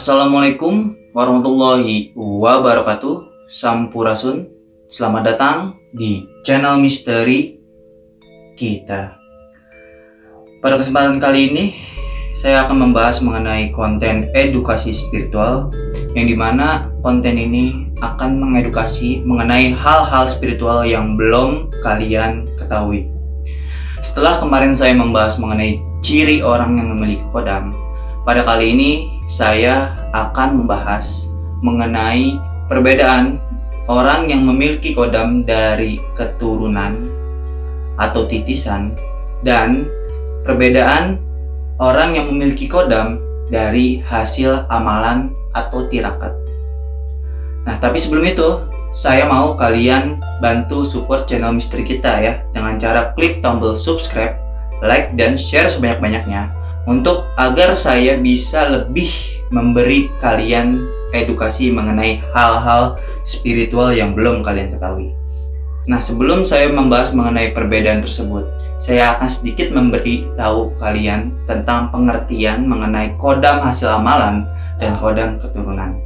Assalamualaikum warahmatullahi wabarakatuh. Sampurasun. Selamat datang di channel misteri kita. Pada kesempatan kali ini saya akan membahas mengenai konten edukasi spiritual, yang dimana konten ini akan mengedukasi mengenai hal-hal spiritual yang belum kalian ketahui. Setelah kemarin saya membahas mengenai ciri orang yang memiliki kodam, pada kali ini saya akan membahas mengenai perbedaan orang yang memiliki kodam dari keturunan atau titisan dan perbedaan orang yang memiliki kodam dari hasil amalan atau tirakat. Nah, tapi sebelum itu saya mau kalian bantu support channel misteri kita ya, dengan cara klik tombol subscribe, like, dan share sebanyak-banyaknya untuk agar saya bisa lebih memberi kalian edukasi mengenai hal-hal spiritual yang belum kalian ketahui. Nah, sebelum saya membahas mengenai perbedaan tersebut, saya akan sedikit memberi tahu kalian tentang pengertian mengenai kodam hasil amalan dan kodam keturunan.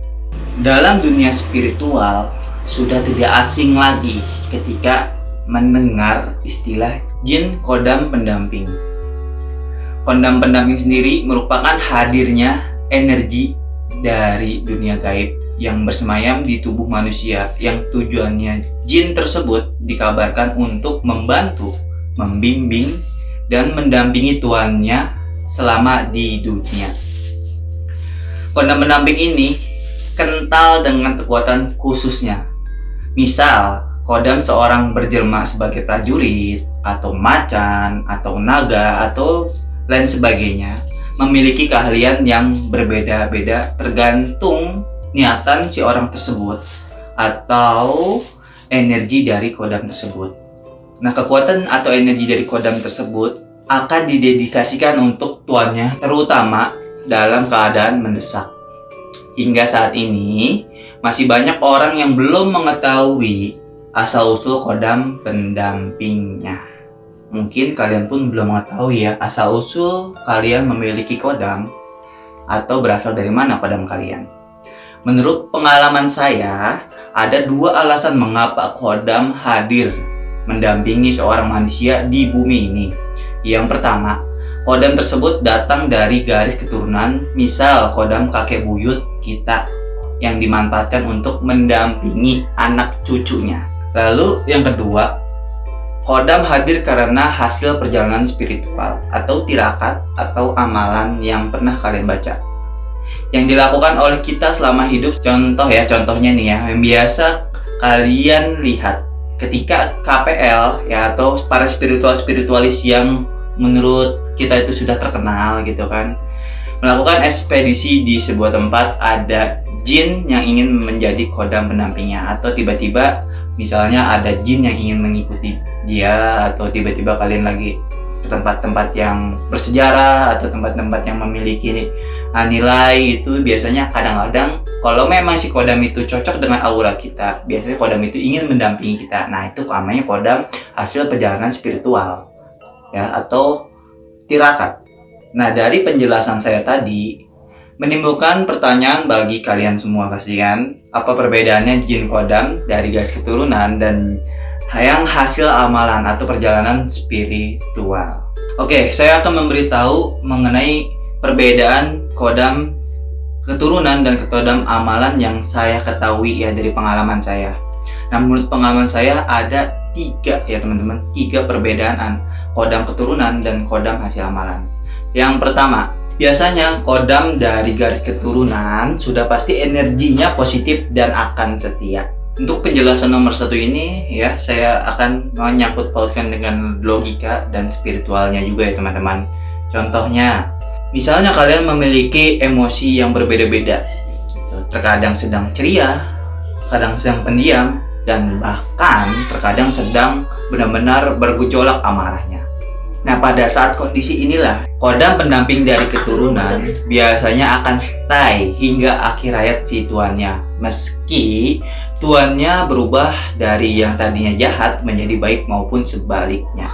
Dalam dunia spiritual, sudah tidak asing lagi ketika mendengar istilah jin kodam pendamping. Kodam pendamping sendiri merupakan hadirnya energi dari dunia gaib yang bersemayam di tubuh manusia, yang tujuannya jin tersebut dikabarkan untuk membantu, membimbing, dan mendampingi tuannya selama di dunia. Kodam pendamping ini kental dengan kekuatan khususnya. Misal, kodam seorang berjelma sebagai prajurit, atau macan, atau naga, atau lain sebagainya, memiliki keahlian yang berbeda-beda tergantung niatan si orang tersebut atau energi dari kodam tersebut. Nah, kekuatan atau energi dari kodam tersebut akan didedikasikan untuk tuannya, terutama dalam keadaan mendesak. Hingga saat ini masih banyak orang yang belum mengetahui asal-usul kodam pendampingnya. Mungkin kalian pun belum mengetahui ya asal-usul kalian memiliki kodam atau berasal dari mana kodam kalian. Menurut pengalaman saya, ada dua alasan mengapa kodam hadir mendampingi seorang manusia di bumi ini. Yang pertama, kodam tersebut datang dari garis keturunan, misal kodam kakek buyut kita yang dimanfaatkan untuk mendampingi anak cucunya. Lalu yang kedua, kodam hadir karena hasil perjalanan spiritual atau tirakat atau amalan yang pernah kalian baca, yang dilakukan oleh kita selama hidup. Contohnya nih ya, yang biasa kalian lihat ketika KPL ya, atau para spiritualis yang menurut kita itu sudah terkenal gitu kan, melakukan ekspedisi di sebuah tempat, ada jin yang ingin menjadi kodam pendampingnya, atau tiba-tiba misalnya ada jin yang ingin mengikuti dia, atau tiba-tiba kalian lagi ke tempat-tempat yang bersejarah atau tempat-tempat yang memiliki nilai. Itu biasanya kadang-kadang kalau memang si kodam itu cocok dengan aura kita, biasanya kodam itu ingin mendampingi kita. Nah, itu namanya kodam hasil perjalanan spiritual ya, atau tirakat. Nah, dari penjelasan saya tadi menimbulkan pertanyaan bagi kalian semua pasti kan, apa perbedaannya jin kodam dari garis keturunan dan yang hasil amalan atau perjalanan spiritual. Oke, saya akan memberitahu mengenai perbedaan kodam keturunan dan kodam amalan yang saya ketahui ya dari pengalaman saya. Nah, menurut pengalaman saya ada tiga ya teman-teman, tiga perbedaan kodam keturunan dan kodam hasil amalan. Yang pertama, biasanya kodam dari garis keturunan sudah pasti energinya positif dan akan setia. Untuk penjelasan nomor satu ini ya, saya akan menyangkut pautkan dengan logika dan spiritualnya juga ya teman-teman. Contohnya, misalnya kalian memiliki emosi yang berbeda-beda, terkadang sedang ceria, kadang sedang pendiam, dan bahkan terkadang sedang benar-benar bergejolak amarahnya. Nah, pada saat kondisi inilah kodam pendamping dari keturunan biasanya akan stay hingga akhir hayat si tuannya, meski tuannya berubah dari yang tadinya jahat menjadi baik maupun sebaliknya.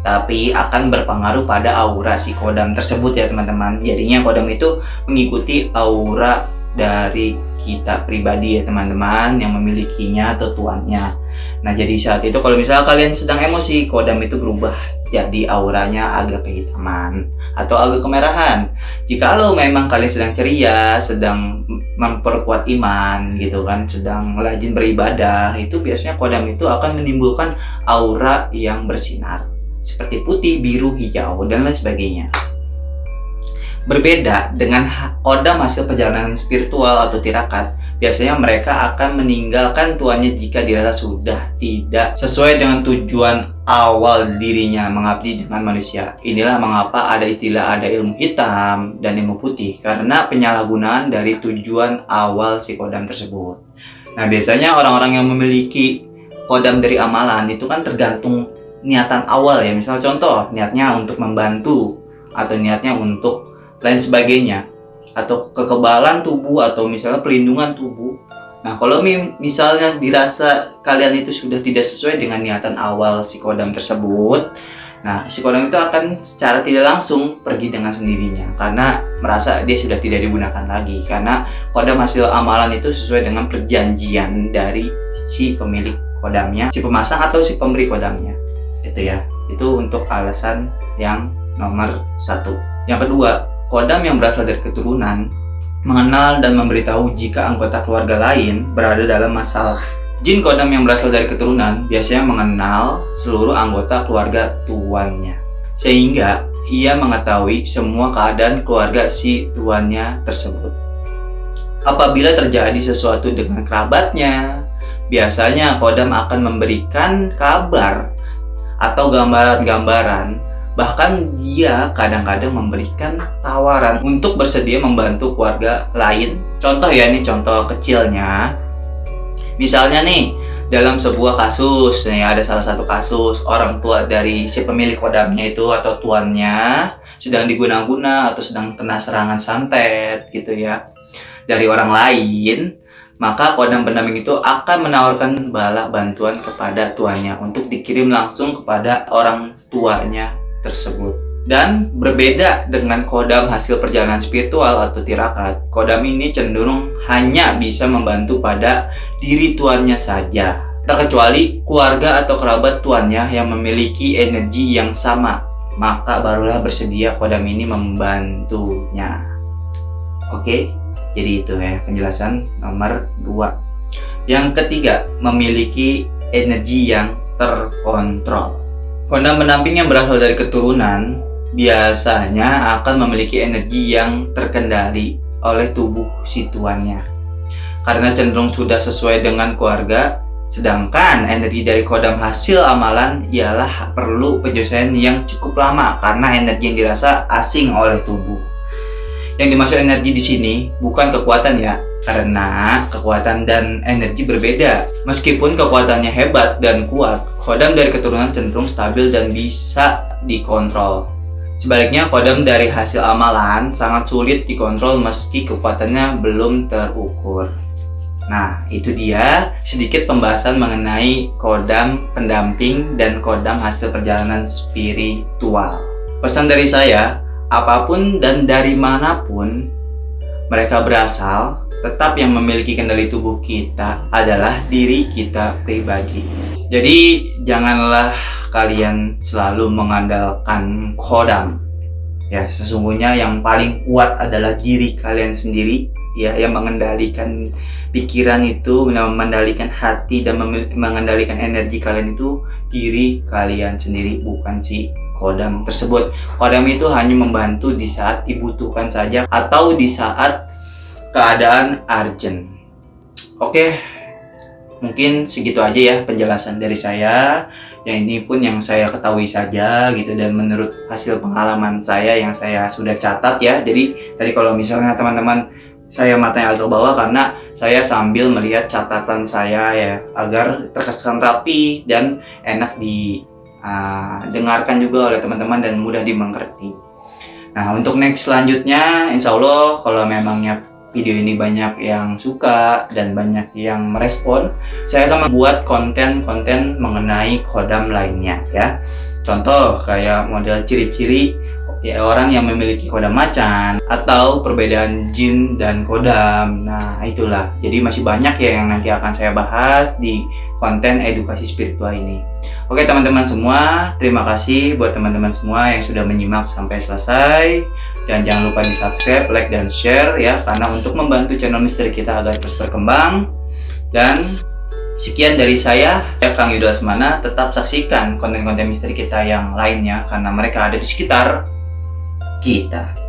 tapi akan berpengaruh pada aura si kodam tersebut ya teman-teman. Jadinya kodam itu mengikuti aura dari kita pribadi ya teman-teman yang memilikinya atau tuannya. Nah jadi saat itu kalau misalnya kalian sedang emosi, kodam itu berubah jadi auranya agak kehitaman atau agak kemerahan. Jikalau memang kalian sedang ceria, sedang memperkuat iman gitu kan, sedang rajin beribadah, itu biasanya kodam itu akan menimbulkan aura yang bersinar seperti putih, biru, hijau, dan lain sebagainya. Berbeda dengan kodam hasil perjalanan spiritual atau tirakat, biasanya mereka akan meninggalkan tuannya jika dirasa sudah tidak sesuai dengan tujuan awal dirinya mengabdi dengan manusia. Inilah mengapa ada istilah ada ilmu hitam dan ilmu putih, karena penyalahgunaan dari tujuan awal si kodam tersebut. Nah biasanya orang-orang yang memiliki kodam dari amalan itu kan tergantung niatan awal ya. Misal contoh, niatnya untuk membantu atau niatnya untuk lain sebagainya, atau kekebalan tubuh atau misalnya pelindungan tubuh. Nah kalau misalnya dirasa kalian itu sudah tidak sesuai dengan niatan awal si kodam tersebut, nah si kodam itu akan secara tidak langsung pergi dengan sendirinya karena merasa dia sudah tidak digunakan lagi, karena kodam hasil amalan itu sesuai dengan perjanjian dari si pemilik kodamnya, si pemasang atau si pemberi kodamnya. Itu ya, itu untuk alasan yang nomor 1. Yang kedua, kodam yang berasal dari keturunan mengenal dan memberitahu jika anggota keluarga lain berada dalam masalah. Jin kodam yang berasal dari keturunan biasanya mengenal seluruh anggota keluarga tuannya, sehingga ia mengetahui semua keadaan keluarga si tuannya tersebut. Apabila terjadi sesuatu dengan kerabatnya, biasanya kodam akan memberikan kabar atau gambaran-gambaran. Bahkan dia kadang-kadang memberikan tawaran untuk bersedia membantu keluarga lain. Contoh ya, ini contoh kecilnya. Misalnya nih, dalam sebuah kasus, nih ada salah satu kasus orang tua dari si pemilik kodamnya itu atau tuannya sedang diguna-guna atau sedang kena serangan santet gitu ya dari orang lain, maka kodam pendamping itu akan menawarkan bala bantuan kepada tuannya untuk dikirim langsung kepada orang tuanya tersebut. Dan berbeda dengan kodam hasil perjalanan spiritual atau tirakat, kodam ini cenderung hanya bisa membantu pada diri tuannya saja, terkecuali keluarga atau kerabat tuannya yang memiliki energi yang sama, maka barulah bersedia kodam ini membantunya. Oke, jadi itu ya penjelasan nomor 2. Yang ketiga, memiliki energi yang terkontrol. Kodam pendamping yang berasal dari keturunan biasanya akan memiliki energi yang terkendali oleh tubuh si tuannya, karena cenderung sudah sesuai dengan keluarga. Sedangkan energi dari kodam hasil amalan ialah perlu penyesuaian yang cukup lama karena energi yang dirasa asing oleh tubuh. Yang dimaksud energi di sini bukan kekuatan ya, karena kekuatan dan energi berbeda. Meskipun kekuatannya hebat dan kuat, kodam dari keturunan cenderung stabil dan bisa dikontrol. Sebaliknya, kodam dari hasil amalan sangat sulit dikontrol meski kekuatannya belum terukur. Nah, itu dia sedikit pembahasan mengenai kodam pendamping dan kodam hasil perjalanan spiritual. Pesan dari saya, apapun dan dari manapun mereka berasal, tetap yang memiliki kendali tubuh kita adalah diri kita pribadi. Jadi janganlah kalian selalu mengandalkan kodam. Ya, sesungguhnya yang paling kuat adalah diri kalian sendiri, ya, yang mengendalikan pikiran itu, mengendalikan hati dan mengendalikan energi kalian itu diri kalian sendiri, bukan si kodam tersebut. Kodam itu hanya membantu di saat dibutuhkan saja atau di saat keadaan urgent. Oke, mungkin segitu aja ya penjelasan dari saya. Yang ini pun yang saya ketahui saja gitu, dan menurut hasil pengalaman saya yang saya sudah catat ya. Jadi tadi kalau misalnya teman-teman, saya matanya agak bawah karena saya sambil melihat catatan saya ya, agar terkesan rapi dan enak didengarkan juga oleh teman-teman dan mudah dimengerti. Nah, untuk next selanjutnya, insya Allah kalau memangnya video ini banyak yang suka dan banyak yang merespon, saya akan membuat konten-konten mengenai kodam lainnya ya. Contoh kayak model ciri-ciri ya orang yang memiliki kodam macan atau perbedaan jin dan kodam. Nah, itulah. Jadi masih banyak ya yang nanti akan saya bahas di konten edukasi spiritual ini. Oke teman-teman semua, terima kasih buat teman-teman semua yang sudah menyimak sampai selesai. Dan jangan lupa di subscribe, like, dan share ya, karena untuk membantu channel misteri kita agar terus berkembang. Dan sekian dari saya, ya Kang Yuda Lesmana. Tetap saksikan konten-konten misteri kita yang lainnya karena mereka ada di sekitar kita.